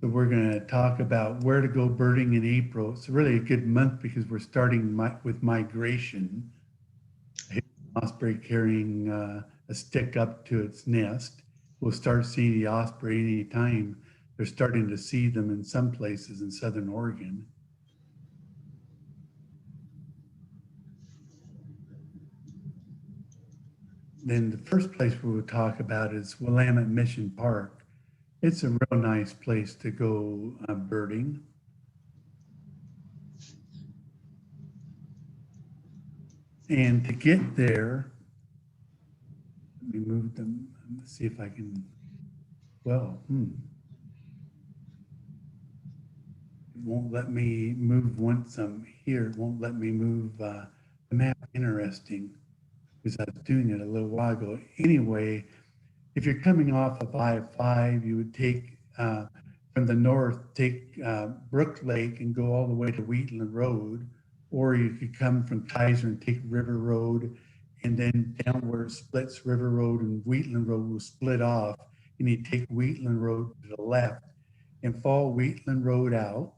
So we're going to talk about where to go birding in April. It's really a good month because we're starting with migration. An osprey carrying a stick up to its nest. We'll start seeing the osprey anytime. They're starting to see them in some places in Southern Oregon. Then the first place we will talk about is Willamette Mission Park. It's a real nice place to go birding. And to get there, let me move them. Let's see if I can, well, it won't let me move once I'm here. It won't let me move the map. Interesting, because I was doing it a little while ago. Anyway, if you're coming off of I-5, you would take from the north, take Brook Lake and go all the way to Wheatland Road, or you could come from Kaiser and take River Road, and then down where it splits, River Road and Wheatland Road will split off, and you take Wheatland Road to the left and follow Wheatland Road out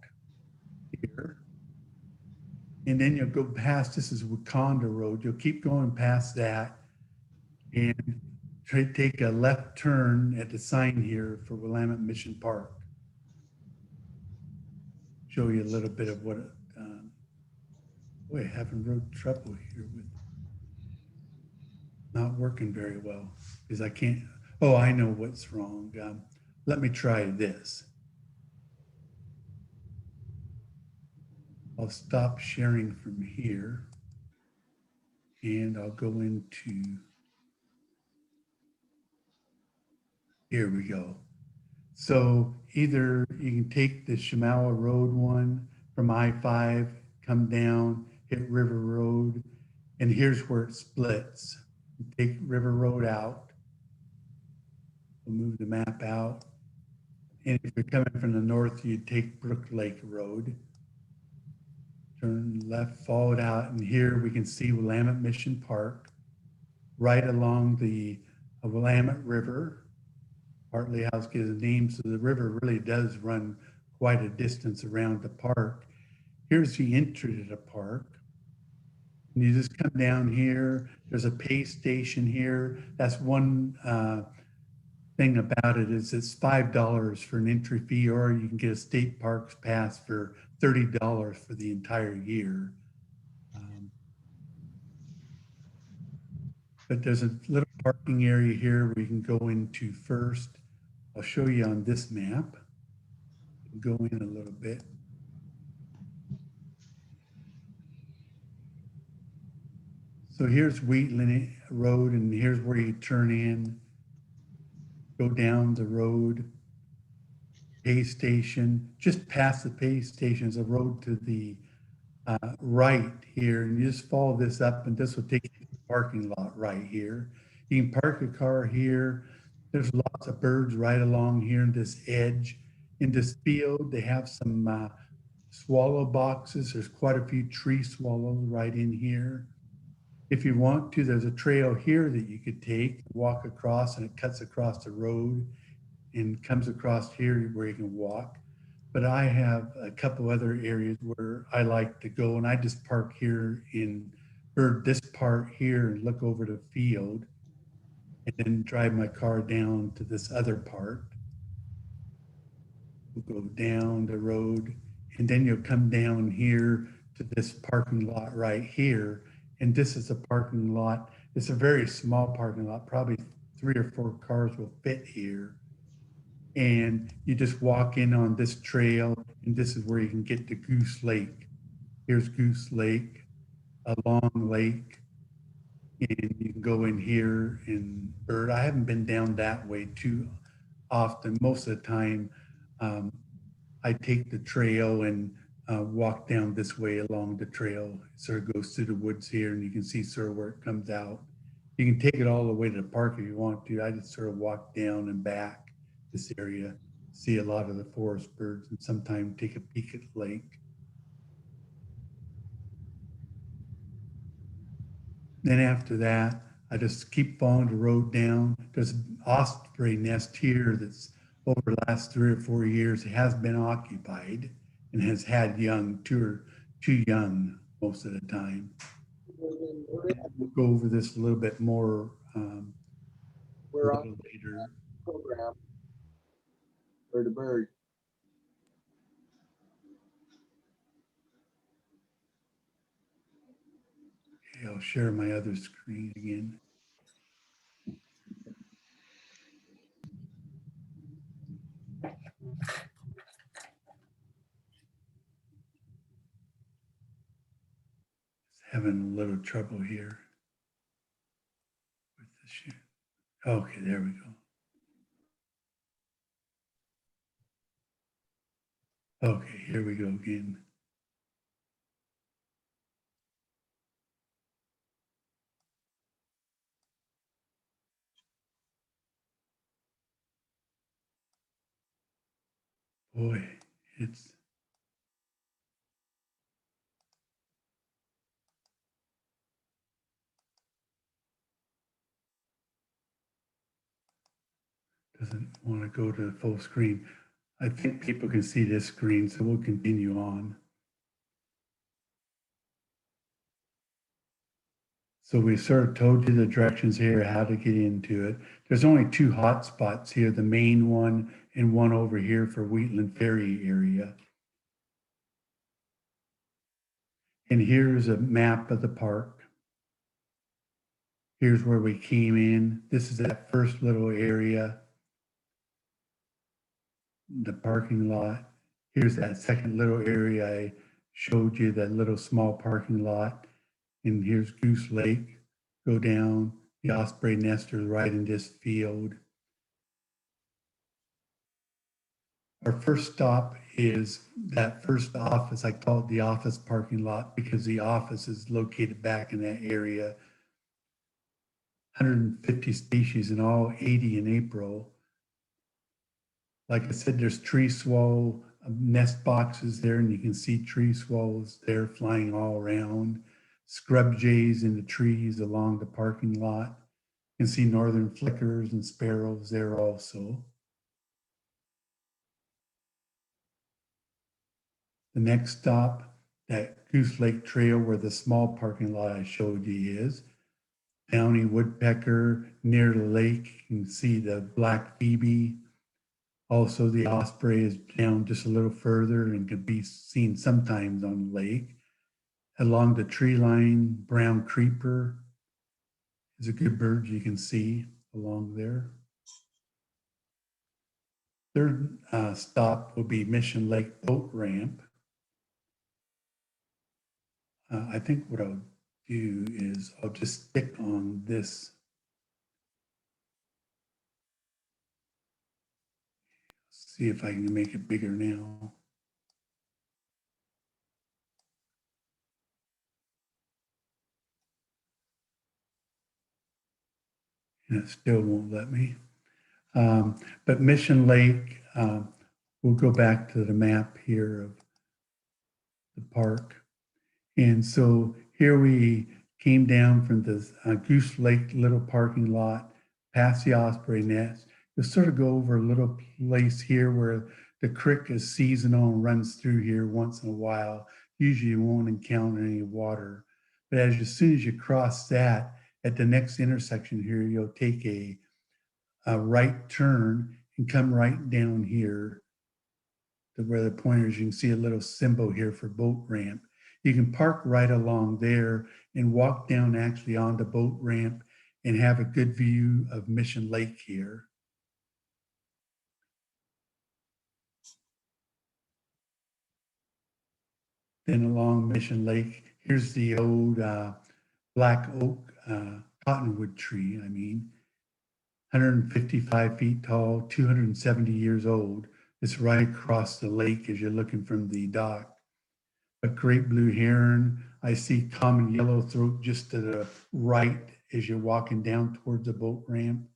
here. And then you'll go past, this is Wakanda Road. You'll keep going past that and take a left turn at the sign here for Willamette Mission Park. Show you a little bit of what, boy, having road trouble here with not working very well because I can't, oh, I know what's wrong. Let me try this. I'll stop sharing from here and I'll go into, here we go. So either you can take the Shamawa Road one from I-5, come down, hit River Road, and here's where it splits. Take River Road out. We'll move the map out. And if you're coming from the north, you take Brook Lake Road. Turn left, follow it out, and here we can see Willamette Mission Park right along the Willamette River. Partly how it gives a name, so the river really does run quite a distance around the park. Here's the entry to the park. And you just come down here. There's a pay station here. That's one thing about it is it's $5 for an entry fee, or you can get a state parks pass for $30 for the entire year. But there's a little parking area here where you can go into first. I'll show you on this map. Go in a little bit. So here's Wheatland Road, and here's where you turn in, go down the road, pay station. Just past the pay station is a road to the right here, and you just follow this up, and this will take you to the parking lot right here. You can park your car here. There's lots of birds right along here in this edge. In this field, they have some swallow boxes. There's quite a few tree swallows right in here. If you want to, there's a trail here that you could take, walk across, and it cuts across the road and comes across here where you can walk. But I have a couple other areas where I like to go, and I just park here in this part here and look over the field, and then drive my car down to this other part. We'll go down the road, and then you'll come down here to this parking lot right here. And this is a parking lot. It's a very small parking lot, probably 3 or 4 cars will fit here. And you just walk in on this trail, and this is where you can get to Goose Lake. Here's Goose Lake, a long lake, and you can go in here and bird. I haven't been down that way too often. Most of the time, I take the trail and walk down this way along the trail. It sort of goes through the woods here, and you can see sort of where it comes out. You can take it all the way to the park if you want to. I just sort of walk down and back this area, see a lot of the forest birds, and sometimes take a peek at the lake. Then after that, I just keep following the road down. There's an osprey nest here that's over the last 3 or 4 years, it has been occupied and has had young, too young most of the time. We'll go over this a little bit more a We're on little later. program. Bird to bird. Okay, I'll share my other screen again. Having a little trouble here with the share. Okay, there we go. Okay, here we go again. Boy, it's doesn't want to go to full screen. I think people can see this screen, so we'll continue on. So we sort of told you the directions here, how to get into it. There's only 2 hot spots here, the main one and one over here for Wheatland Ferry area. And here's a map of the park. Here's where we came in. This is that first little area, the parking lot. Here's that second little area I showed you, that little small parking lot. And here's Goose Lake. Go down, the osprey nest is right in this field. Our first stop is that first office. I call it the office parking lot because the office is located back in that area. 150 species in all, 80 in April. Like I said, there's tree swallow nest boxes there, and you can see tree swallows there flying all around. Scrub jays in the trees along the parking lot. You can see northern flickers and sparrows there also. The next stop, that Goose Lake Trail where the small parking lot I showed you is. Downy woodpecker near the lake. You can see the black phoebe. Also, the osprey is down just a little further and can be seen sometimes on the lake. Along the tree line, brown creeper is a good bird you can see along there. Third stop will be Mission Lake Boat Ramp. I think what I'll do is I'll just stick on this. See if I can make it bigger now. And it still won't let me. But Mission Lake, we'll go back to the map here of the park. And so here we came down from the Goose Lake little parking lot, past the osprey nest. You'll sort of go over a little place here where the creek is seasonal and runs through here once in a while. Usually you won't encounter any water. But as soon as you cross that, at the next intersection here, you'll take a right turn and come right down here to where the pointers, you can see a little symbol here for boat ramp. You can park right along there and walk down actually on the boat ramp and have a good view of Mission Lake here. Then along Mission Lake, here's the old black oak cottonwood tree, 155 feet tall, 270 years old. It's right across the lake as you're looking from the dock. A great blue heron. I see common yellowthroat just to the right as you're walking down towards the boat ramp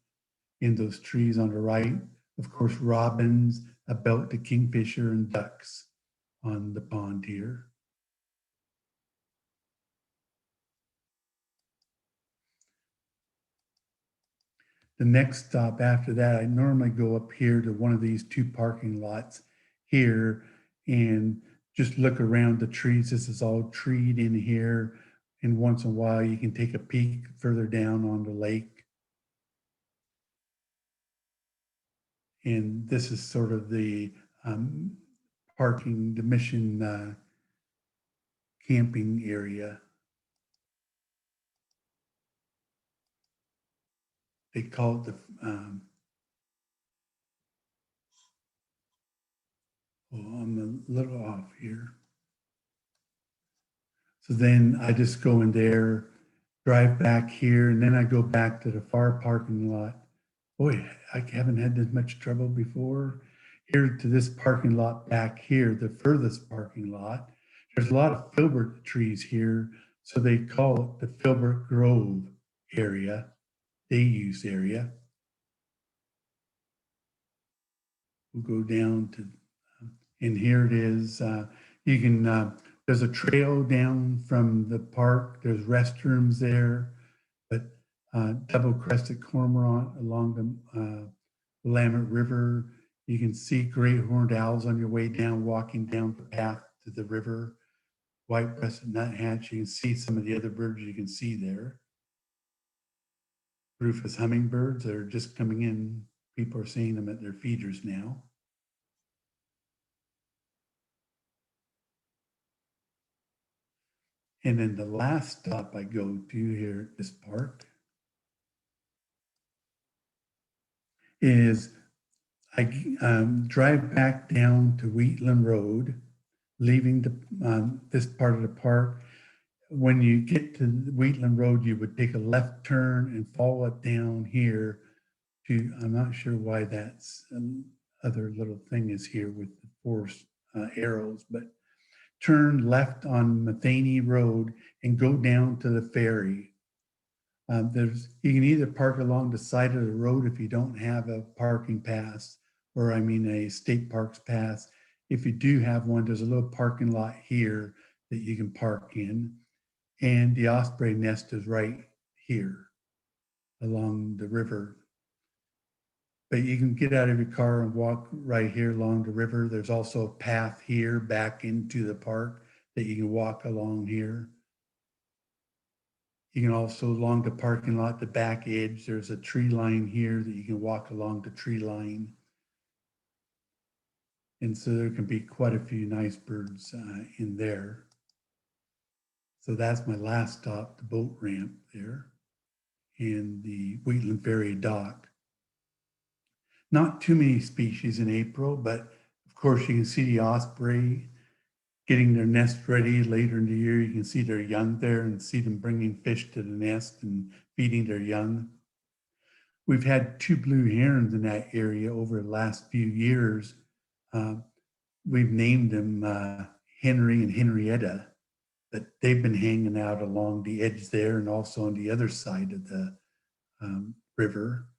in those trees on the right. Of course, robins, a belted kingfisher, and ducks on the pond here. the next stop after that, I normally go up here to one of these two parking lots here and just look around the trees. This is all treed in here. And once in a while, you can take a peek further down on the lake. And this is sort of the parking, the mission camping area. They call it the, oh, I'm a little off here. So then I just go in there, drive back here, and then I go back to the far parking lot. Boy, I haven't had this much trouble before. Here to this parking lot back here, the furthest parking lot. There's a lot of filbert trees here, so they call it the Filbert Grove area, day use area. We'll go down to, and here it is. You can, there's a trail down from the park. There's restrooms there, but double-crested cormorant along the Willamette River. You can see great horned owls on your way down, walking down the path to the river. White-breasted nuthatch. You can see some of the other birds you can see there. Rufous hummingbirds are just coming in. People are seeing them at their feeders now. And then the last stop I go to here at this park is I drive back down to Wheatland Road, leaving this part of the park. When you get to Wheatland Road, you would take a left turn and follow it down here to, I'm not sure why that's other little thing is here with the four arrows, but turn left on Matheny Road and go down to the ferry. You can either park along the side of the road if you don't have a parking pass, or I mean a state parks pass. If you do have one, there's a little parking lot here that you can park in. And the osprey nest is right here along the river. But you can get out of your car and walk right here along the river. There's also a path here back into the park that you can walk along here. You can also, along the parking lot, the back edge, there's a tree line here that you can walk along the tree line. And so there can be quite a few nice birds in there. So that's my last stop, the boat ramp there and the Wheatland Ferry dock. Not too many species in April, but of course you can see the osprey getting their nest ready later in the year. You can see their young there and see them bringing fish to the nest and feeding their young. We've had 2 blue herons in that area over the last few years. We've named them Henry and Henrietta, but they've been hanging out along the edge there and also on the other side of the river.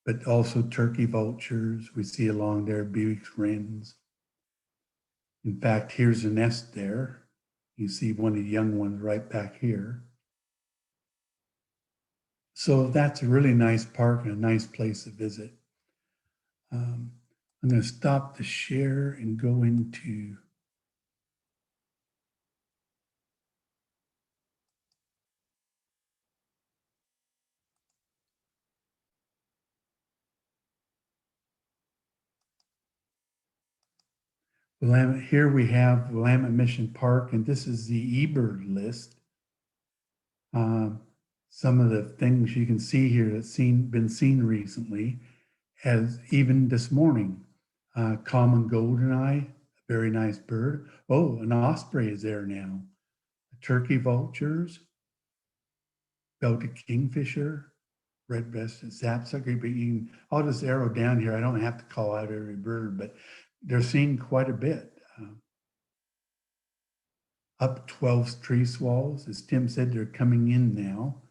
But also turkey vultures we see along there, Bewick's wrens. In fact, here's a nest there. You see one of the young ones right back here. So that's a really nice park and a nice place to visit. I'm going to stop the share and go into Willamette. Here we have Willamette Mission Park, and this is the eBird list. Some of the things you can see here that's been seen recently, as even this morning, common goldeneye, a very nice bird. Oh, an osprey is there now. Turkey vultures, belted kingfisher, red-breasted sapsucker. But I'll just arrow down here. I don't have to call out every bird, but they're seeing quite a bit. Up 12 tree swallows, as Tim said, they're coming in now.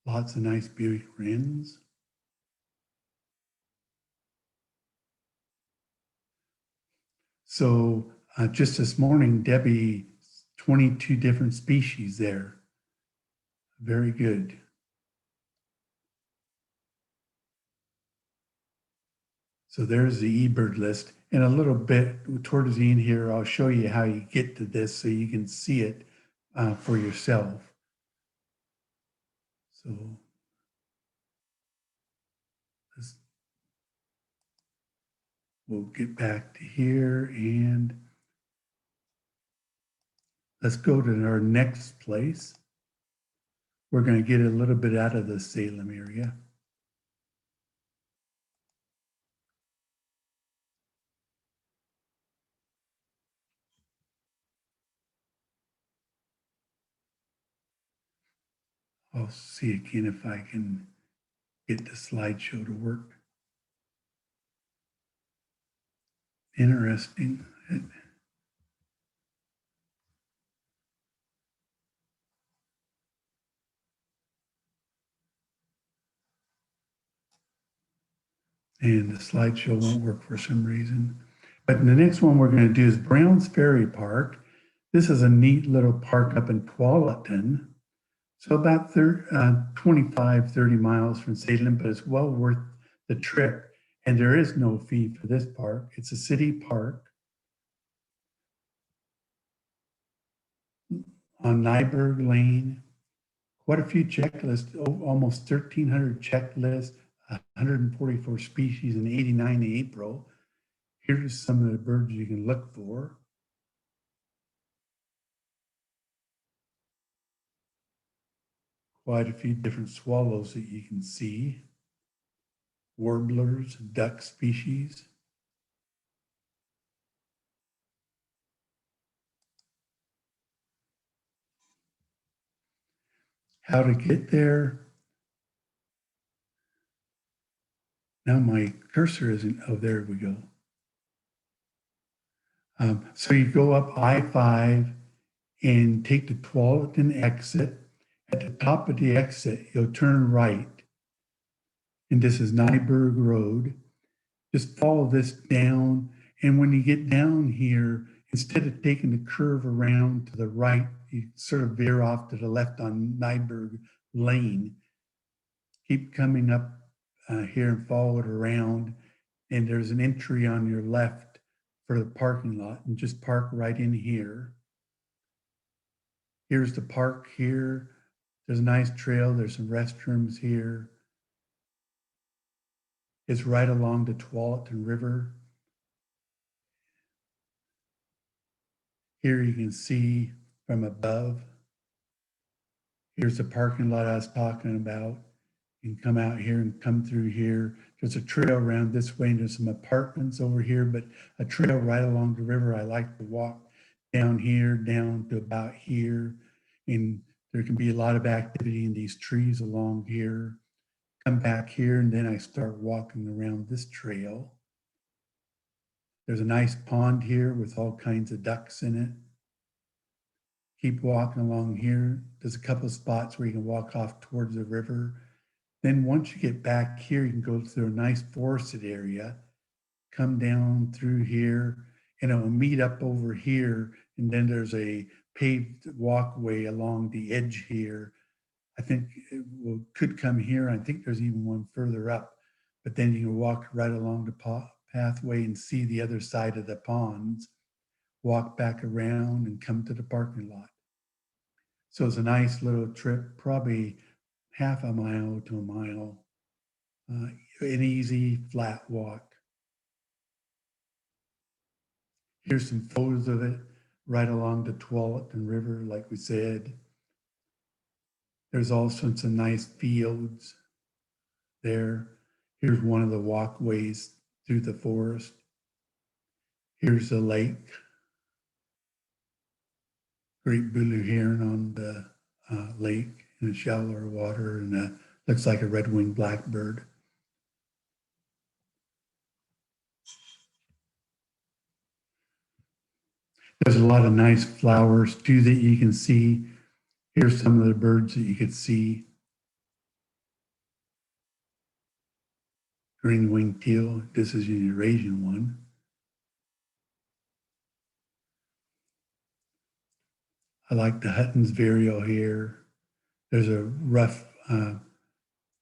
Lots of nice Bewick wrens. So just this morning, Debbie, 22 different species there. Very good. So there's the eBird list. And a little bit towards the end here, I'll show you how you get to this so you can see it for yourself. So we'll get back to here and let's go to our next place. We're going to get a little bit out of the Salem area. I'll see again if I can get the slideshow to work. Interesting. And the slideshow won't work for some reason. But the next one we're going to do is Browns Ferry Park. This is a neat little park up in Tualatin. So about 25, 30 miles from Salem, but it's well worth the trip. And there is no fee for this park. It's a city park on Nyberg Lane. Quite a few checklists, almost 1,300 checklists, 144 species, and 89 in April. Here's some of the birds you can look for. Quite a few different swallows that you can see. Warblers, duck species. How to get there. Now my cursor isn't, oh, there we go. So you go up I-5 and take the Tualatin exit. At the top of the exit, you'll turn right. And this is Nyberg Road. Just follow this down. And when you get down here, instead of taking the curve around to the right, you sort of veer off to the left on Nyberg Lane. Keep coming up here and follow it around. And there's an entry on your left for the parking lot, and just park right in here. Here's the park here. There's a nice trail. There's some restrooms here. It's right along the Tualatin River. Here you can see from above. Here's the parking lot I was talking about. You can come out here and come through here. There's a trail around this way, and there's some apartments over here, but a trail right along the river. I like to walk down here, down to about here. And there can be a lot of activity in these trees along here. Come back here, and then I start walking around this trail. There's a nice pond here with all kinds of ducks in it. Keep walking along here. There's a couple of spots where you can walk off towards the river. Then once you get back here, you can go through a nice forested area, come down through here, and it will meet up over here. And then there's a paved walkway along the edge here. I think it could come here. I think there's even one further up, but then you can walk right along the pathway and see the other side of the ponds, walk back around and come to the parking lot. So it's a nice little trip, probably half a mile to a mile, an easy flat walk. Here's some photos of it right along the Tualatin River, like we said. There's also some nice fields there. Here's one of the walkways through the forest. Here's the lake. Great blue heron on the lake in the shallower water, and looks like a red-winged blackbird. There's a lot of nice flowers too that you can see. Here's some of the birds that you could see. Green-winged teal. This is an Eurasian one. I like the Hutton's vireo here. There's a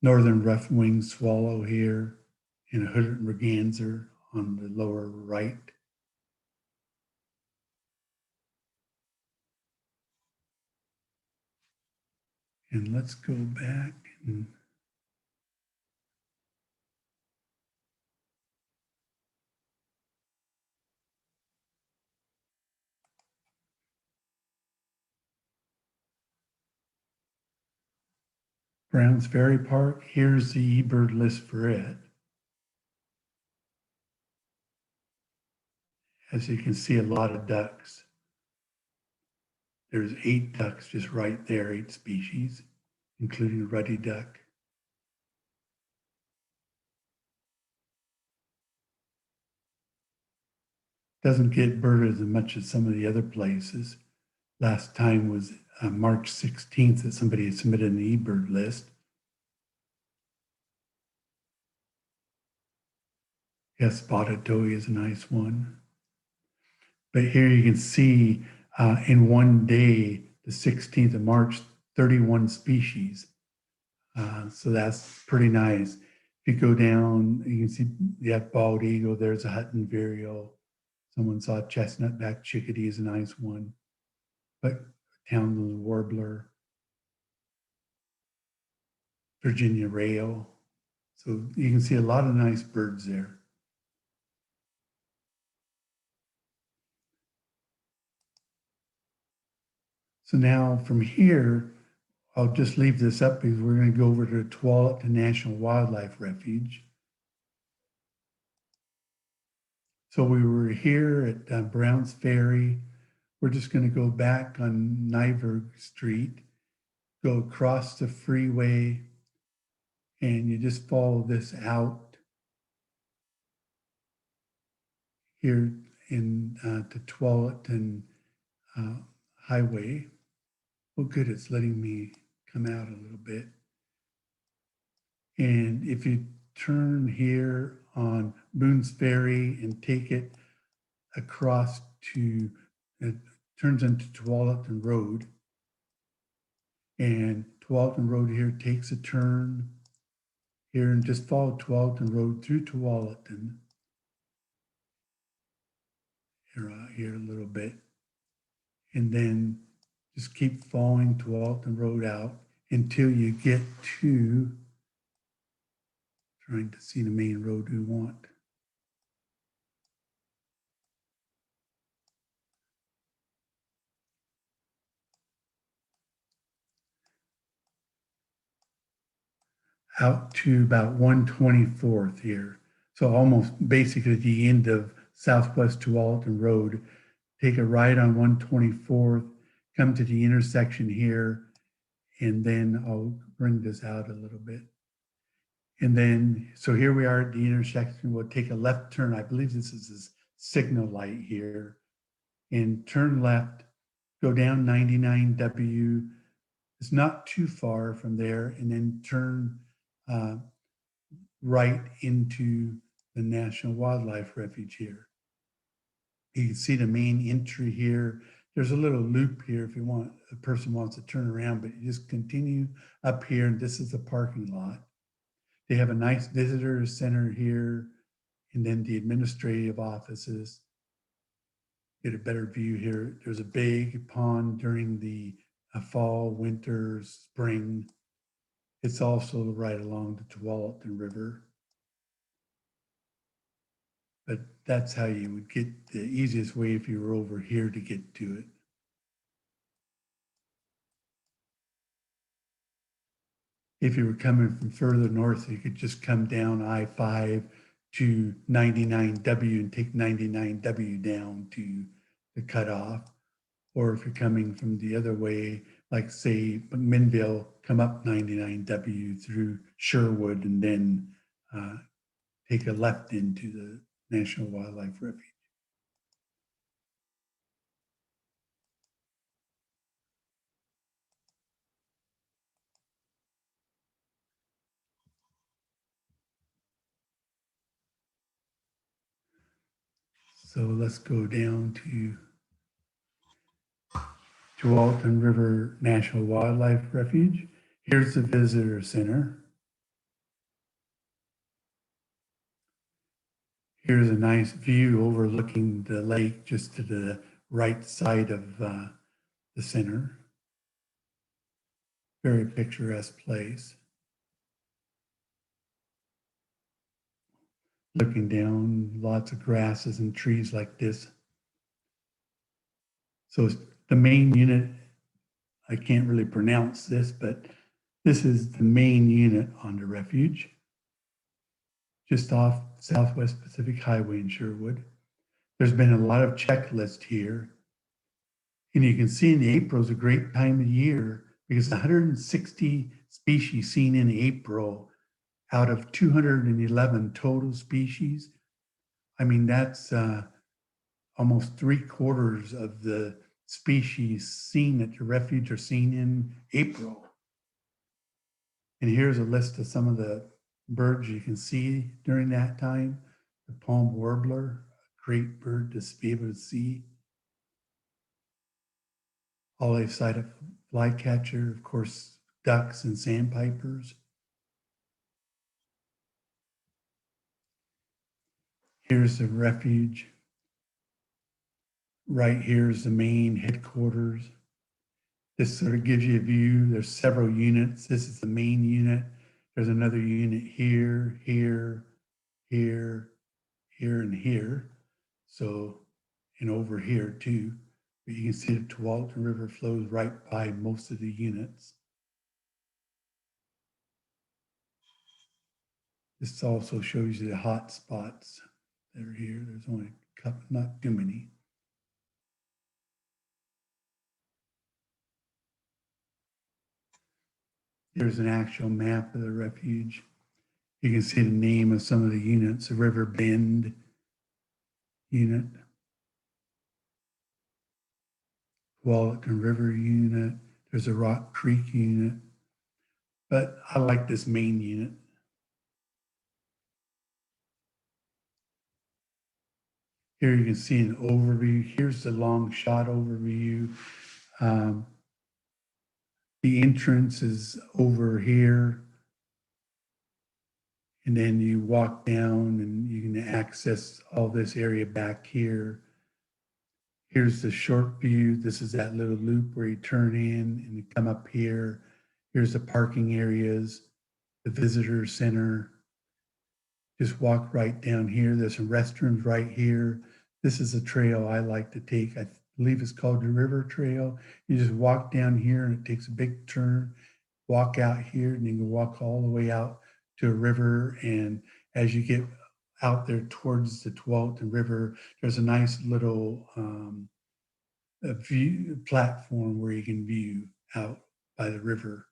northern rough-winged swallow here and a hooded merganser on the lower right. And let's go back and Browns Ferry Park. Here's the eBird list for it. As you can see, a lot of ducks. There's 8 ducks just right there, 8 species, including ruddy duck. Doesn't get birded as much as some of the other places. Last time was March 16th that somebody had submitted an eBird list. Yes, spotted towhee is a nice one. But here you can see in one day, the 16th of March, 31 species. So that's pretty nice. If you go down, you can see you have bald eagle. There's a Hutton vireo. Someone saw chestnut-backed chickadee is a nice one. But Townland warbler, Virginia rail. So you can see a lot of nice birds there. So now from here, I'll just leave this up because we're going to go over to Tualatin National Wildlife Refuge. So we were here at Browns Ferry. We're just going to go back on Nyberg Street, go across the freeway, and you just follow this out here in to Tualatin Highway. Oh, good, it's letting me come out a little bit. And if you turn here on Boone's Ferry and take it across to, it turns into Tualatin Road. And Tualatin Road here takes a turn here and just follow Tualatin Road through Tualatin. Here a little bit. And then just keep following Tualatin Road out until you get to, trying to see the main road we want. Out to about 124th here. So almost basically the end of Southwest Tualatin Road. Take a right on 124th, come to the intersection here, and then I'll bring this out a little bit. And then, so here we are at the intersection. We'll take a left turn. I believe this is this signal light here. And turn left, go down 99W. It's not too far from there. And then turn right into the National Wildlife Refuge here. You can see the main entry here. There's a little loop here if you want, a person wants to turn around, but you just continue up here, and this is the parking lot. They have a nice visitor center here, and then the administrative offices. Get a better view here. There's a big pond during the fall, winter, spring. It's also right along the Tualatin River. But that's how you would get the easiest way if you were over here to get to it. If you were coming from further north, you could just come down I-5 to 99W and take 99W down to the cutoff. Or if you're coming from the other way, like say McMinnville, come up 99W through Sherwood and then take a left into the National Wildlife Refuge. So let's go down to Tualatin River National Wildlife Refuge. Here's the visitor center. Here's a nice view overlooking the lake just to the right side of the center. Very picturesque place. Looking down, lots of grasses and trees like this. So the main unit, I can't really pronounce this, but this is the main unit on the refuge, just off Southwest Pacific Highway in Sherwood. There's been a lot of checklists here. And you can see in April is a great time of year because 160 species seen in April out of 211 total species. I mean, that's almost 3/4 of the species seen at the refuge are seen in April. And here's a list of some of the birds you can see during that time. The palm warbler, a great bird to be able to see. Olive-sided flycatcher, of course, ducks and sandpipers. Here's the refuge. Right here is the main headquarters. This sort of gives you a view. There's several units. This is the main unit. There's another unit here, here, here, here, and here. So, and over here too. But you can see the Tualatin River flows right by most of the units. This also shows you the hot spots that are here. There's only a couple, not too many. There's an actual map of the refuge. You can see the name of some of the units, the River Bend unit, Tualatin River unit, there's a Rock Creek unit, but I like this main unit. Here you can see an overview. Here's the long shot overview. The entrance is over here. And then you walk down and you can access all this area back here. Here's the short view. This is that little loop where you turn in and you come up here. Here's the parking areas, the visitor center. Just walk right down here. There's some restrooms right here. This is a trail I like to take. I believe it's called the River Trail. You just walk down here and it takes a big turn. Walk out here and you can walk all the way out to a river. And as you get out there towards the Tualatin River, there's a nice little a view platform where you can view out by the river.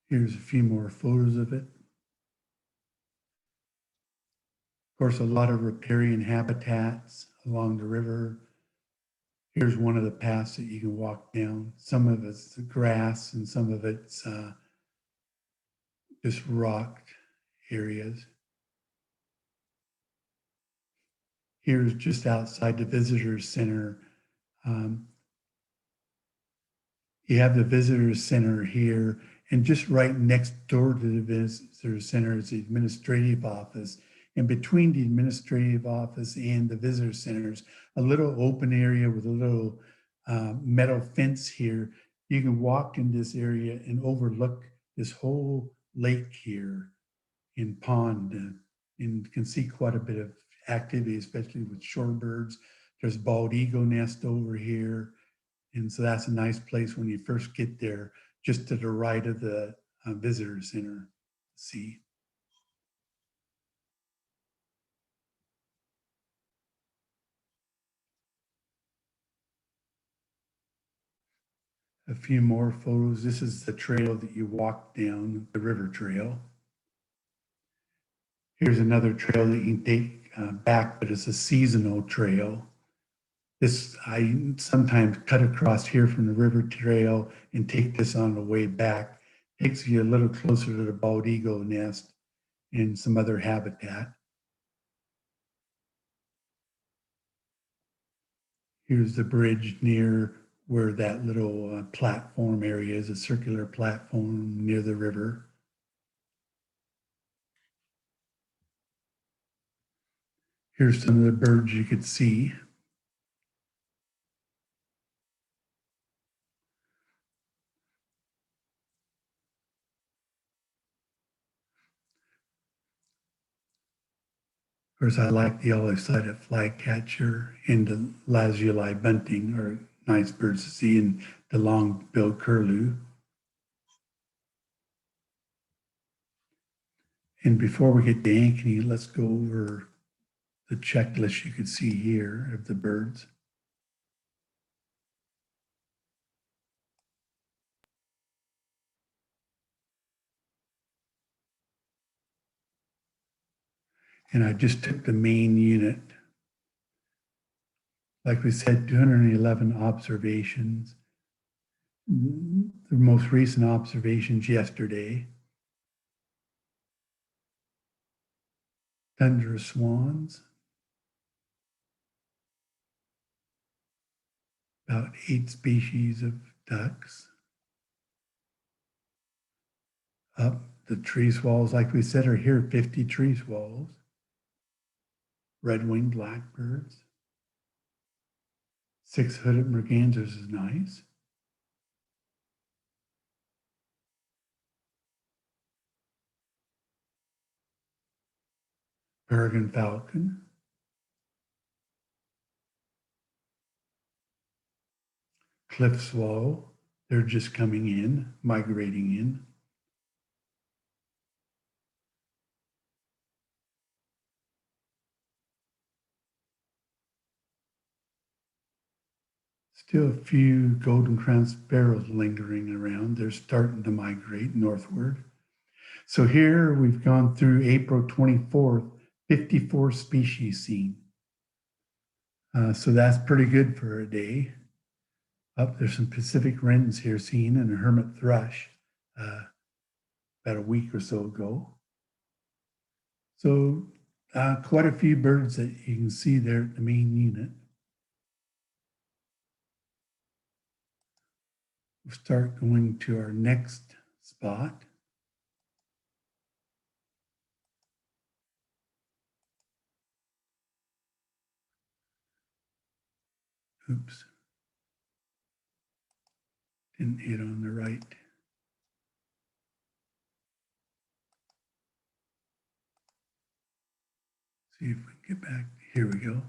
Here's a few more photos of it. Of course, a lot of riparian habitats along the river. Here's one of the paths that you can walk down. Some of it's grass and some of it's just rocked areas. Here's just outside the visitor center. You have the visitor center here, and just right next door to the visitor center is the administrative office. And between the administrative office and the visitor centers, a little open area with a little metal fence here. You can walk in this area and overlook this whole lake here in pond, and you can see quite a bit of activity, especially with shorebirds. There's bald eagle nest over here. And so that's a nice place when you first get there, just to the right of the visitor center. See. A few more photos. This is the trail that you walk down, the river trail. Here's another trail that you can take back, but it's a seasonal trail. This, I sometimes cut across here from the river trail and take this on the way back. Takes you a little closer to the bald eagle nest and some other habitat. Here's the bridge near where that little platform area is, a circular platform near the river. Here's some of the birds you could see. Of course, I like the olive-sided flycatcher and the lazuli bunting are nice birds to see, and the long-billed curlew. And before we get to Ankeny, let's go over the checklist you can see here of the birds. And I just took the main unit. Like we said, 211 observations. The most recent observations yesterday. Tundra swans. About 8 species of ducks. Up the tree swallows, like we said, are here, 50 tree swallows. Red-winged blackbirds. 6 hooded mergansers is nice. Peregrine falcon. Cliff swallow, they're just coming in, migrating in. Still a few golden-crowned sparrows lingering around. They're starting to migrate northward. So here we've gone through April 24th, 54 species seen. So that's pretty good for a day. There's some Pacific wrens here seen and a hermit thrush about a week or so ago. So quite a few birds that you can see there at the main unit. We'll start going to our next spot. Oops. Didn't hit on the right. See if we can get back. Here we go.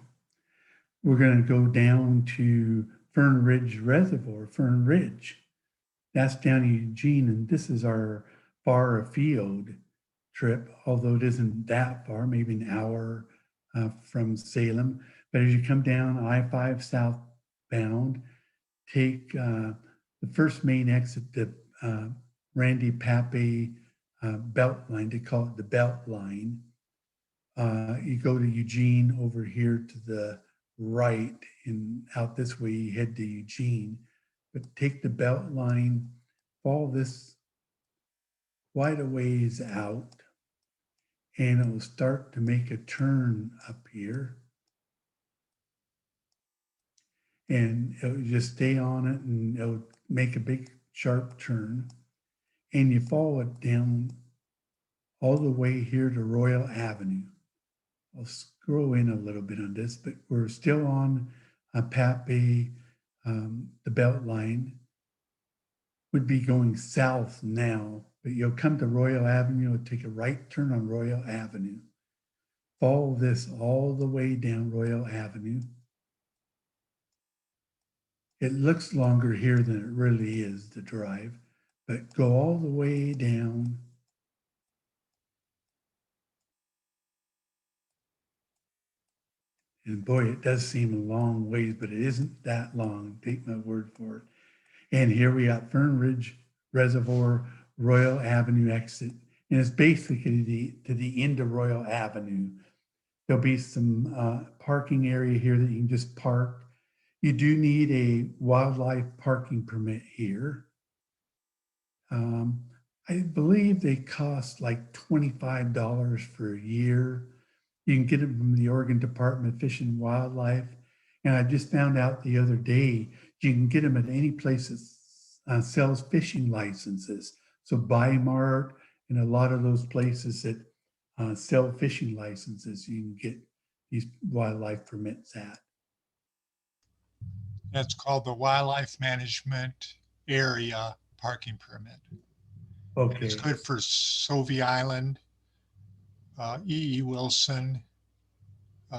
We're going to go down to Fern Ridge Reservoir, Fern Ridge. That's down in Eugene, and this is our far afield trip, although it isn't that far, maybe an hour from Salem. But as you come down I-5 southbound, take the first main exit, the Randy Pape belt line. They call it the belt line. You go to Eugene over here to the right, and out this way you head to Eugene. But take the belt line, follow this quite a ways out, and it will start to make a turn up here. And it'll just stay on it, and it'll make a big sharp turn. And you follow it down all the way here to Royal Avenue. I'll scroll in a little bit on this, but we're still on Pape, the belt line. Would be going south now, but you'll come to Royal Avenue, you'll take a right turn on Royal Avenue. Follow this all the way down Royal Avenue. It looks longer here than it really is, the drive, but go all the way down. And boy, it does seem a long ways, but it isn't that long. Take my word for it. And here we got Fern Ridge Reservoir, Royal Avenue exit. And it's basically to the end of Royal Avenue. There'll be some parking area here that you can just park. You do need a wildlife parking permit here. I believe they cost like $25 for a year. You can get it from the Oregon Department of Fish and Wildlife. And I just found out the other day, you can get them at any place that sells fishing licenses. So Mart and a lot of those places that sell fishing licenses, you can get these wildlife permits at. That's called the Wildlife Management Area Parking Permit. And it's Okay. good for Sauvie Island, E.E. Wilson,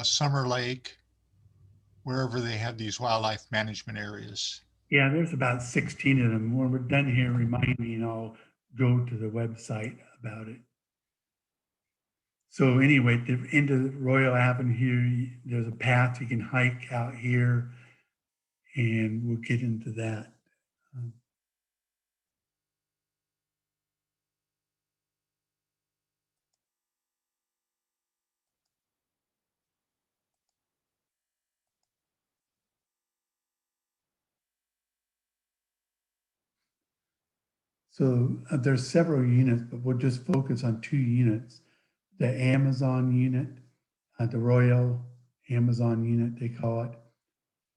Summer Lake, wherever they have these wildlife management areas. Yeah, there's about 16 of them. When we're done here, remind me and I'll go to the website about it. So anyway, the end of Royal Avenue here, there's a path you can hike out here, and we'll get into that. So there's several units, but we'll just focus on 2 units. The Amazon unit, the Royal Amazon unit, they call it.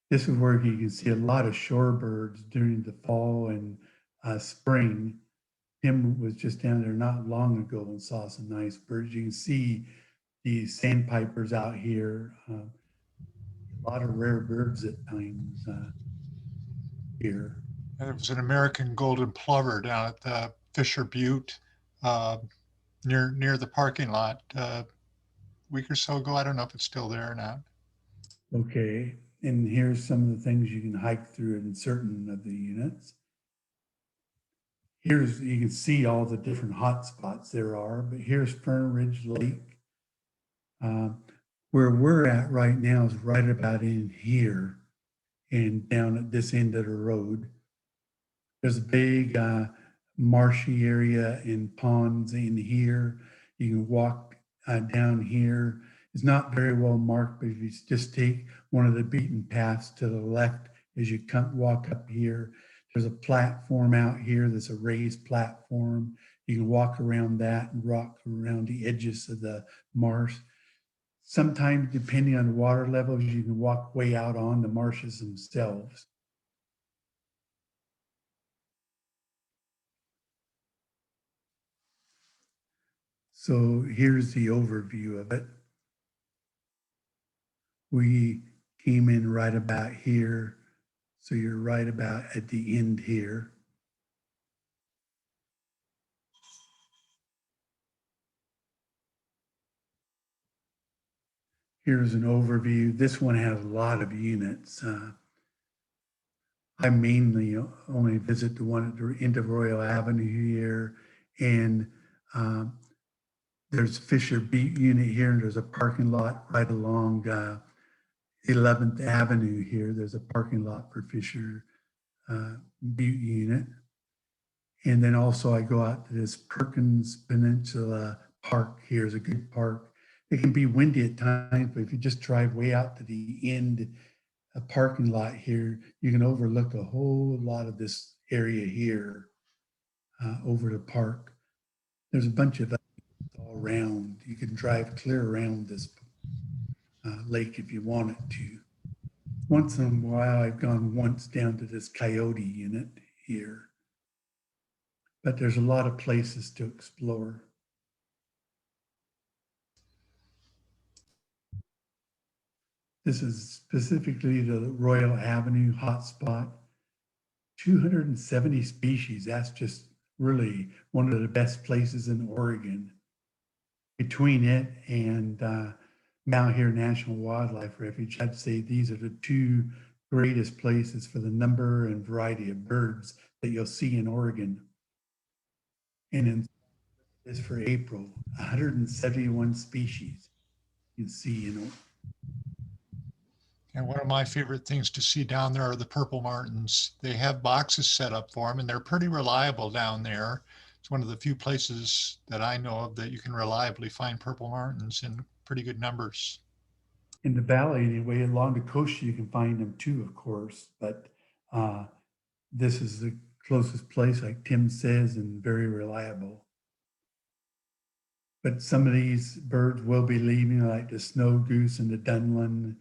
This is where you can see a lot of shorebirds during the fall and spring. Tim was just down there not long ago and saw some nice birds. You can see the sandpipers out here. A lot of rare birds at times here. There was an American golden plover down at the Fisher Butte uh, near the parking lot a week or so ago. I don't know if it's still there or not. Okay, and here's some of the things you can hike through in certain of the units. Here's, you can see all the different hot spots there are, but here's Fern Ridge Lake. Where we're at right now is right about in here and down at this end of the road. There's a big marshy area and ponds in here. You can walk down here. It's not very well marked, but if you just take one of the beaten paths to the left as you walk up here, there's a platform out here that's a raised platform. You can walk around that and walk around the edges of the marsh. Sometimes, depending on the water levels, you can walk way out on the marshes themselves. So here's the overview of it. We came in right about here. So you're right about at the end here. Here's an overview. This one has a lot of units. I mainly only visit the one at the end of Royal Avenue here. And there's Fisher Butte unit here, and there's a parking lot right along 11th Avenue here. There's a parking lot for Fisher Butte unit. And then also I go out to this Perkins Peninsula Park here is a good park. It can be windy at times, but if you just drive way out to the end, a parking lot here, you can overlook a whole lot of this area here over the park. There's a bunch of all around. You can drive clear around this lake if you wanted to. Once in a while, I've gone once down to this coyote unit here. But there's a lot of places to explore. This is specifically the Royal Avenue hotspot. 270 species. That's just really one of the best places in Oregon. Between it and Mount Hare National Wildlife Refuge, I'd say these are the 2 greatest places for the number and variety of birds that you'll see in Oregon. And in this for April, 171 species you can see in Oregon. And one of my favorite things to see down there are the purple martins. They have boxes set up for them, and they're pretty reliable down there. It's one of the few places that I know of that you can reliably find purple martins in pretty good numbers. In the valley, anyway, along the coast, you can find them too, of course. But this is the closest place, like Tim says, and very reliable. But some of these birds will be leaving, like the snow goose and the dunlin.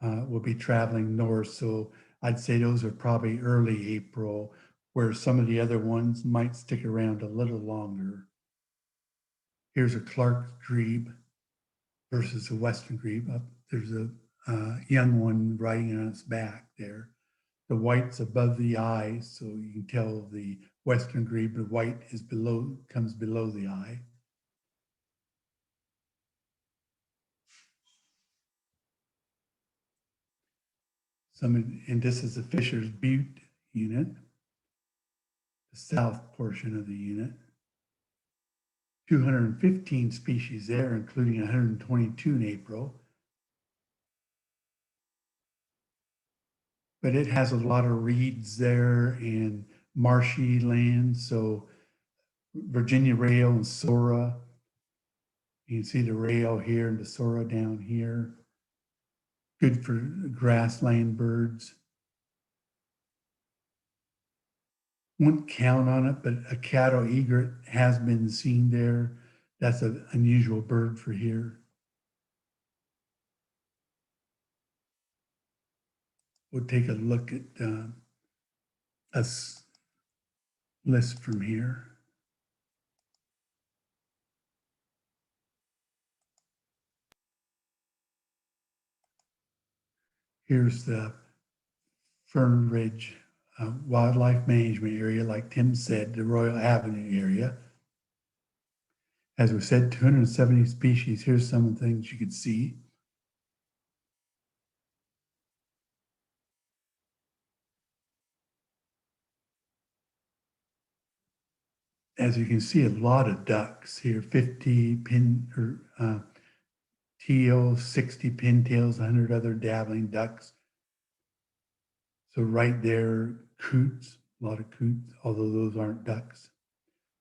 will be traveling north. So I'd say those are probably early April, where some of the other ones might stick around a little longer. Here's a Clark grebe versus a Western grebe. There's a young one riding on its back there. The white's above the eye, so you can tell the Western grebe, the white is below, comes below the eye. And this is the Fisher's Butte unit, the south portion of the unit. 215 species there, including 122 in April. But it has a lot of reeds there and marshy land. So Virginia rail and sorrel. You can see the rail here and the sorrel down here. Good for grassland birds. Wouldn't count on it, but a cattle egret has been seen there. That's an unusual bird for here. We'll take a look at a list from here. Here's the Fern Ridge Wildlife Management Area, like Tim said, the Royal Avenue area. As we said, 270 species. Here's some of the things you could see. As you can see, a lot of ducks here, 50 teal, 60 pintails, 100 other dabbling ducks. So right there, coots, a lot of coots, although those aren't ducks.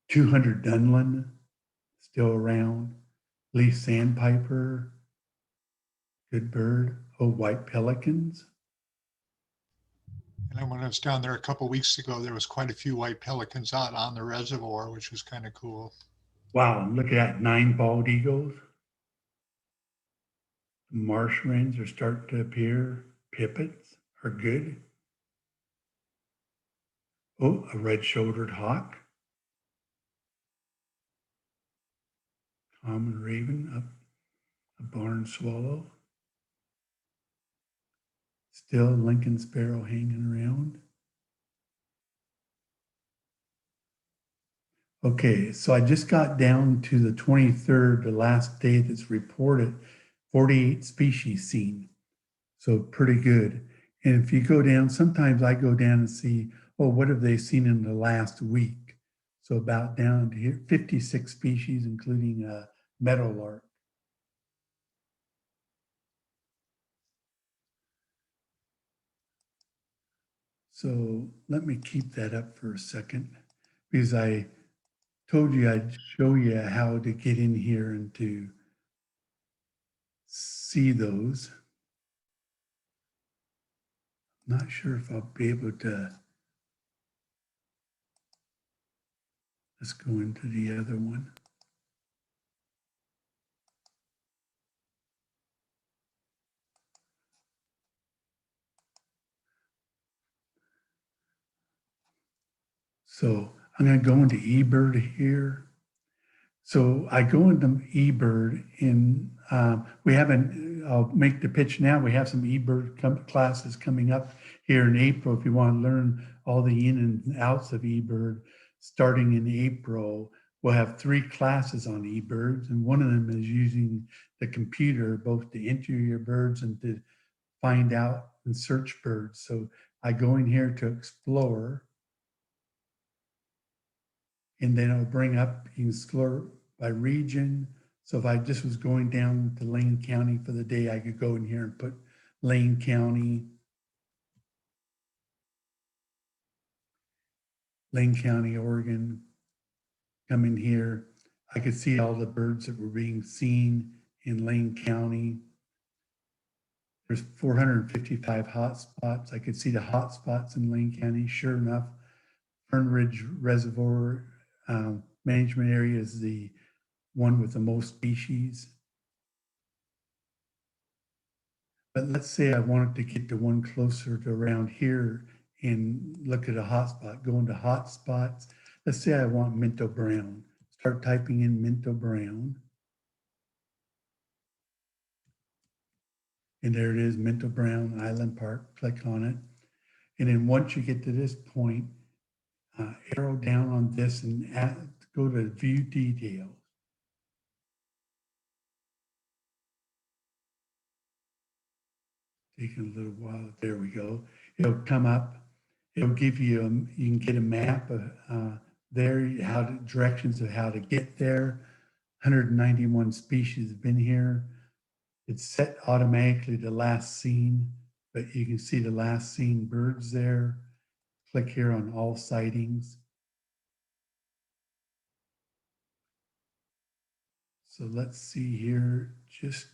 200 Dunlin, still around. Leaf sandpiper, good bird. Oh, white pelicans. And then when I was down there a couple of weeks ago, there was quite a few white pelicans out on the reservoir, which was kind of cool. Wow, look at that, 9 bald eagles. Marsh wrens are starting to appear. Pipits are good. Oh, a red-shouldered hawk. Common raven, up a barn swallow. Still Lincoln sparrow hanging around. Okay, so I just got down to the 23rd, the last day that's reported, 48 species seen. So pretty good. And if you go down, sometimes I go down and see, oh, what have they seen in the last week? So about down to here, 56 species, including a meadowlark. So let me keep that up for a second, because I told you I'd show you how to get in here and to see those. Not sure if I'll be able to. Let's go into the other one. So I'm going to go into eBird here. So I go into eBird and we haven't, I'll make the pitch now. We have some eBird classes coming up here in April. If you want to learn all the in and outs of eBird, starting in April, we'll have 3 classes on eBirds. And one of them is using the computer, both to enter your birds and to find out and search birds. So I go in here to explore. And then it'll bring up, you can explore by region. So if I just was going down to Lane County for the day, I could go in here and put Lane County, Oregon, come in here. I could see all the birds that were being seen in Lane County. There's 455 hotspots. I could see the hotspots in Lane County. Sure enough, Fern Ridge Reservoir Management Area is the one with the most species. But let's say I wanted to get to one closer to around here and look at a hotspot, go into hotspots. Let's say I want Minto Brown. Start typing in Minto Brown. And there it is, Minto Brown Island Park. Click on it. And then once you get to this point, arrow down on this and go to View Details. Taking a little while. There we go. It'll come up. It'll give you, you can get a map of there, directions of how to get there. 191 species have been here. It's set automatically to last seen, but you can see the last seen birds there. Click here on all sightings. So let's see here, just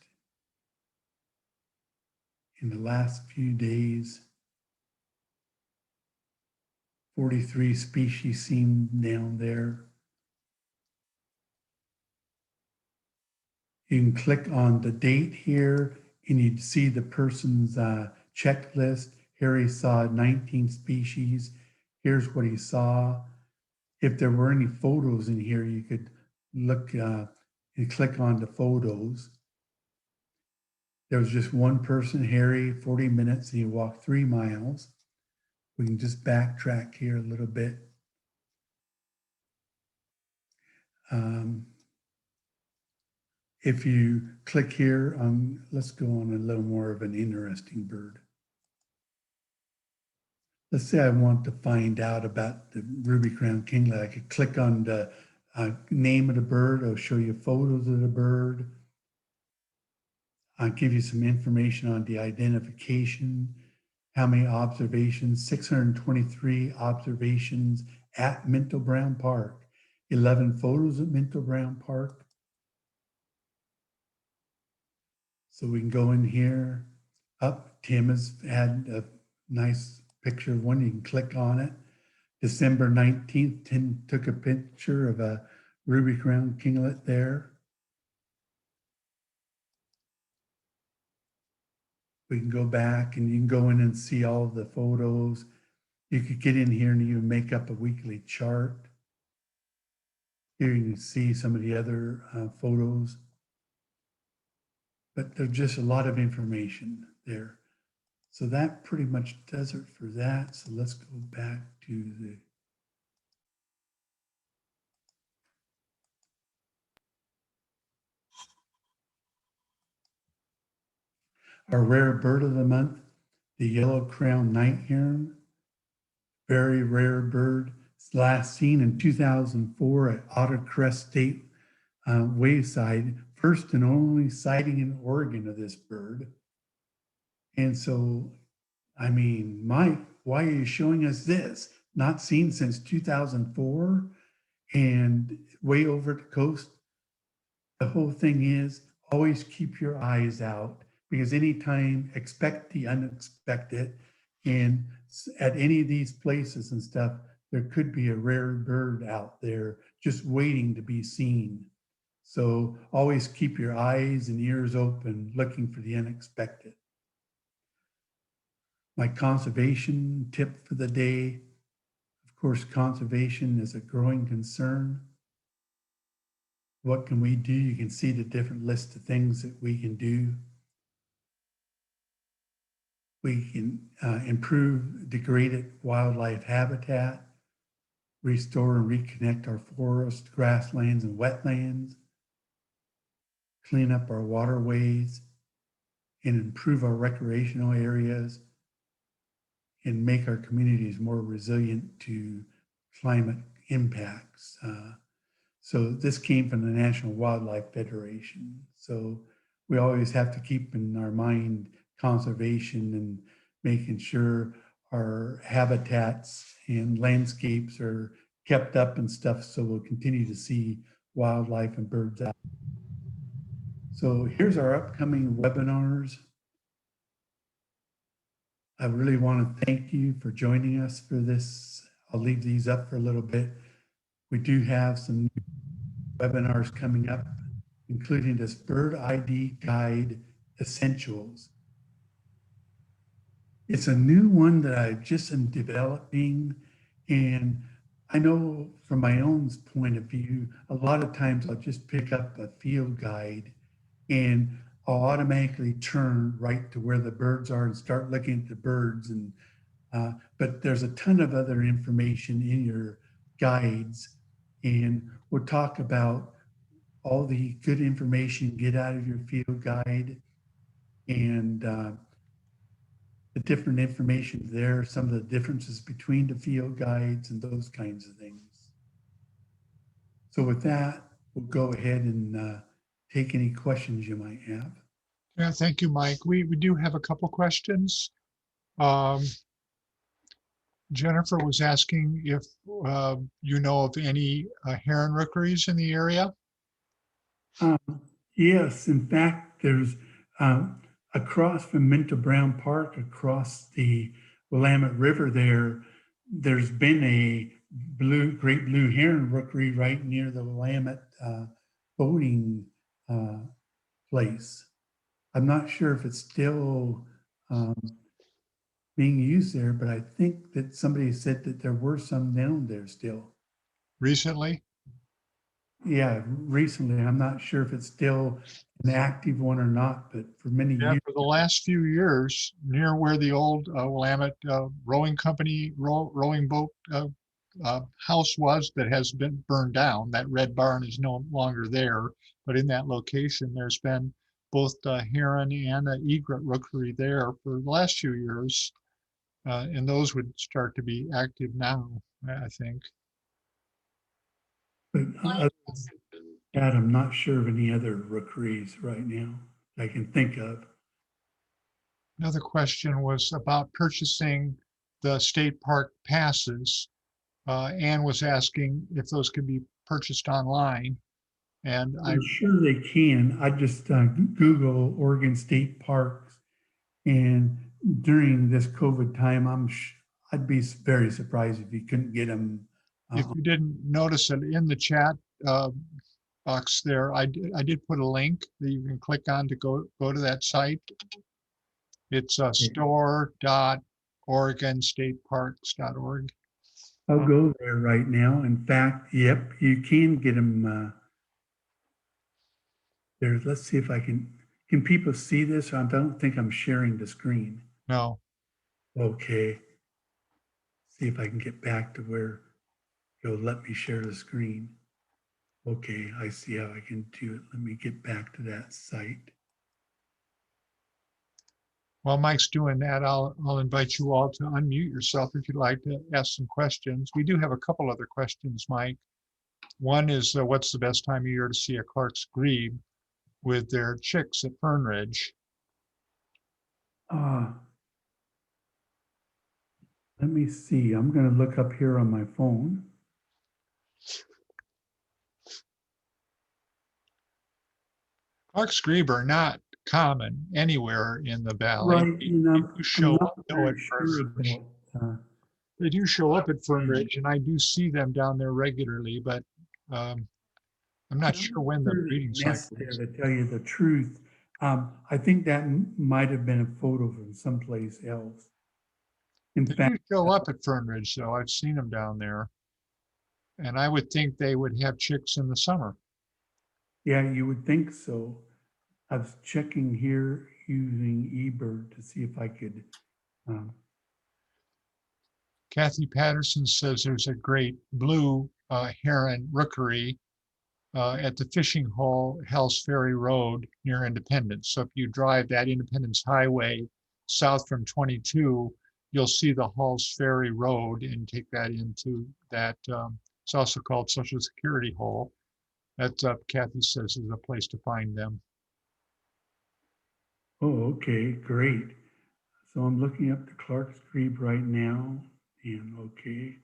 in the last few days, 43 species seen down there. You can click on the date here and you'd see the person's checklist. Here he saw 19 species. Here's what he saw. If there were any photos in here, you could look and click on the photos. There was just one person, Harry, 40 minutes, and he walked 3 miles. We can just backtrack here a little bit. If you click here on, let's go on a little more of an interesting bird. Let's say I want to find out about the ruby-crowned kinglet. I could click on the name of the bird. It'll show you photos of the bird. I'll give you some information on the identification, how many observations, 623 observations at Minto Brown Park, 11 photos at Minto Brown Park. So we can go in here. Up, Tim has had a nice picture of one. You can click on it. December 19th, Tim took a picture of a ruby-crowned kinglet there. We can go back and you can go in and see all the photos. You could get in here and even make up a weekly chart. Here you can see some of the other photos. But there's just a lot of information there. So that pretty much does it for that. So let's go back to the our rare bird of the month, the yellow-crowned night heron. Very rare bird. Last seen in 2004 at Otter Crest State Wayside. First and only sighting in Oregon of this bird. And so, I mean, Mike, why are you showing us this? Not seen since 2004 and way over the coast. The whole thing is always keep your eyes out because anytime expect the unexpected. And at any of these places and stuff, there could be a rare bird out there just waiting to be seen. So always keep your eyes and ears open, looking for the unexpected. My conservation tip for the day, of course, conservation is a growing concern. What can we do? You can see the different list of things that we can do. We can improve degraded wildlife habitat, restore and reconnect our forests, grasslands, and wetlands, clean up our waterways, and improve our recreational areas, and make our communities more resilient to climate impacts. So this came from the National Wildlife Federation. So we always have to keep in our mind conservation and making sure our habitats and landscapes are kept up and stuff, so we'll continue to see wildlife and birds out. So here's our upcoming webinars. I really want to thank you for joining us for this. I'll leave these up for a little bit. We do have some webinars coming up, including this Bird ID Guide Essentials. It's a new one that I just am developing. And I know from my own point of view, a lot of times I'll just pick up a field guide and I'll automatically turn right to where the birds are and start looking at the birds. And but there's a ton of other information in your guides, and we'll talk about all the good information you get out of your field guide and the different information there, some of the differences between the field guides and those kinds of things. So with that, we'll go ahead and take any questions you might have. Yeah, thank you, Mike. We do have a couple questions. Um, Jennifer was asking if you know of any heron rookeries in the area. Um, yes, in fact, there's across from Minto Brown Park, across the Willamette River there's been a great blue heron rookery right near the Willamette boating place. I'm not sure if it's still being used there, but I think that somebody said that there were some down there still. Recently? Yeah, recently. I'm not sure if it's still an active one or not, but for many Yeah, years. for the last few years, near where the old Willamette rowing company rowing boat house was that has been burned down. That red barn is no longer there, but in that location, there's been both heron and egret rookery there for the last few years, and those would start to be active now, I think. But I'm not sure of any other rookeries right now I can think of. Another question was about purchasing the state park passes. Anne was asking if those could be purchased online. And I'm sure they can. I just Google Oregon State Parks, and during this COVID time, I'd be very surprised if you couldn't get them. If you didn't notice it in the chat box there, I did put a link that you can click on to go to that site. It's store.oregonstateparks.org. I'll go there right now. In fact, yep, you can get them there. Let's see if I can people see this? I don't think I'm sharing the screen. No. Okay. See if I can get back to where you'll let me share the screen. Okay, I see how I can do it. Let me get back to that site. While Mike's doing that, I'll invite you all to unmute yourself if you'd like to ask some questions. We do have a couple other questions, Mike. One is what's the best time of year to see a Clark's grebe with their chicks at Fern Ridge? Let me see. I'm going to look up here on my phone. Clark's grebe are not common anywhere in the valley. Right, and I'm not very sure about. They do show up at Fern Ridge, and I do see them down there regularly, but I'm not sure when the breeding cycle is. To tell you the truth, I think that might have been a photo from someplace else. In They fact, do show up at Fern Ridge, though. I've seen them down there. And I would think they would have chicks in the summer. yeah, you would think so. I was checking here using eBird to see if I could. Kathy Patterson says there's a great blue heron rookery at the fishing hole, Hell's Ferry Road near Independence. So if you drive that Independence Highway south from 22, you'll see the Halls Ferry Road and take that into that. It's also called Social Security Hole. That Kathy says is a place to find them. Oh, okay, great. So I'm looking up the Clark's grebe right now, and okay.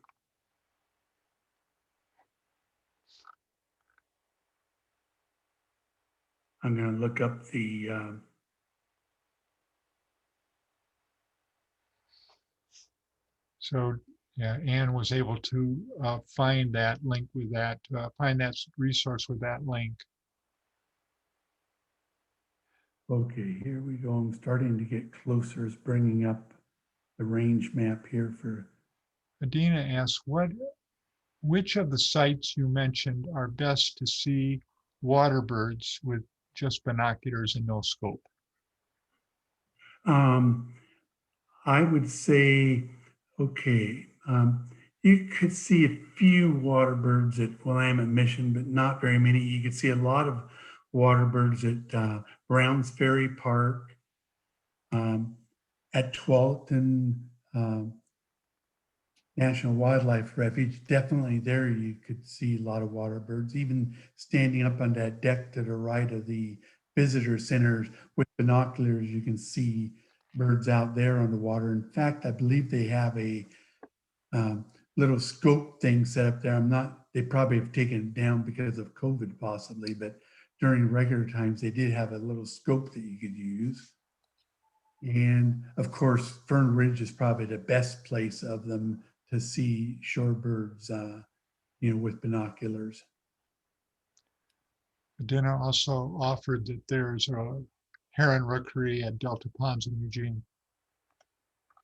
I'm going to look up the. So yeah, Anne was able to find that link with that, find that resource with that link. Okay, here we go. I'm starting to get closer. It's bringing up the range map here for, Adina asks, which of the sites you mentioned are best to see water birds with just binoculars and no scope? I would say, okay, you could see a few water birds at Willamette Mission, but not very many. You could see a lot of water birds at Browns Ferry Park, at Tualatin National Wildlife Refuge. Definitely there you could see a lot of water birds, even standing up on that deck to the right of the visitor centers with binoculars, you can see birds out there on the water. In fact, I believe they have a little scope thing set up there. They probably have taken it down because of COVID possibly, but during regular times, they did have a little scope that you could use. And of course, Fern Ridge is probably the best place of them to see shorebirds, with binoculars. Adina also offered that there's a heron rookery at Delta Ponds in Eugene.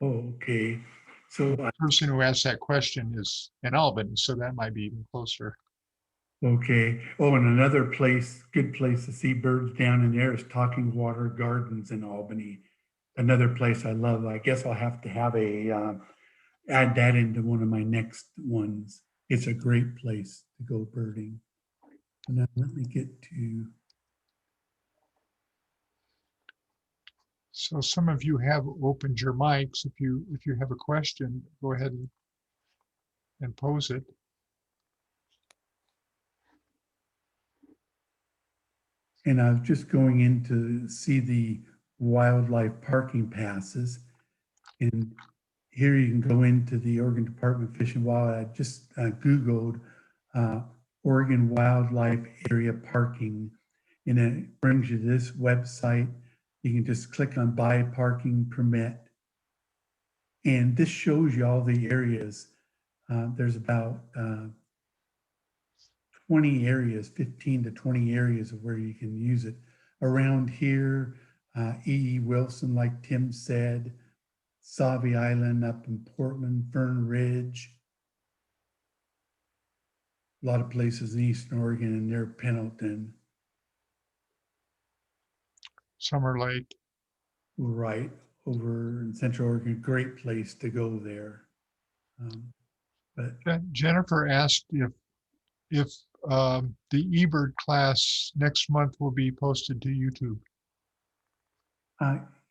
Oh, okay. So, The person who asked that question is in Albany, so that might be even closer. okay. Oh, and another place, good place to see birds down in there is Talking Water Gardens in Albany. Another place I love. I guess I'll have to have add that into one of my next ones. It's a great place to go birding. And then let me get to, So some of you have opened your mics. If you have a question, go ahead and pose it. and I was just going in to see the wildlife parking passes. And here you can go into the Oregon Department of Fish and Wildlife. I just Googled Oregon Wildlife Area Parking, and it brings you to this website. You can just click on buy parking permit. And this shows you all the areas. There's about 20 areas, 15 to 20 areas of where you can use it. Around here, E.E. Wilson, like Tim said, Sauvie Island up in Portland, Fern Ridge, a lot of places in Eastern Oregon and near Pendleton. Summer Lake. Right over in Central Oregon, great place to go there. But Jennifer asked if the eBird class next month will be posted to YouTube.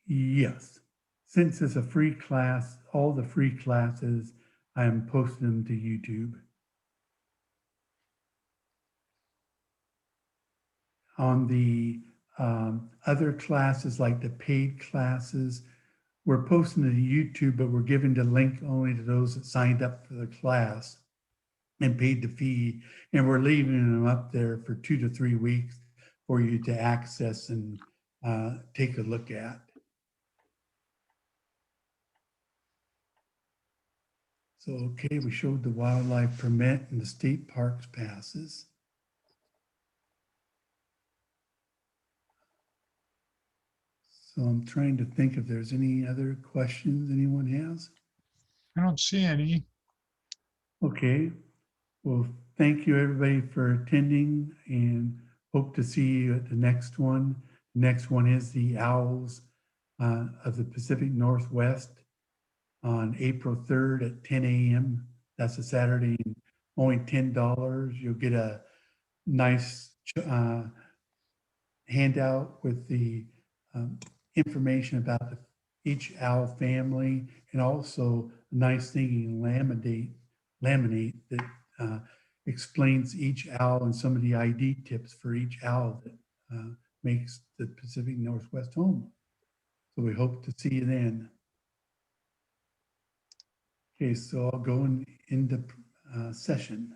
yes, since it's a free class, all the free classes, I am posting them to YouTube. On the other classes, like the paid classes, we're posting to YouTube, but we're giving the link only to those that signed up for the class and paid the fee. And we're leaving them up there for 2 to 3 weeks for you to access and take a look at. So, okay, we showed the wildlife permit and the state parks passes. So I'm trying to think if there's any other questions anyone has. I don't see any. Okay, well, thank you everybody for attending and hope to see you at the next one. The next one is the Owls of the Pacific Northwest on April 3rd at 10 a.m. That's a Saturday, only $10. You'll get a nice handout with the information about each owl family, and also a nice thing you can laminate that explains each owl and some of the ID tips for each owl that makes the Pacific Northwest home. So we hope to see you then. Okay, so I'll go into session.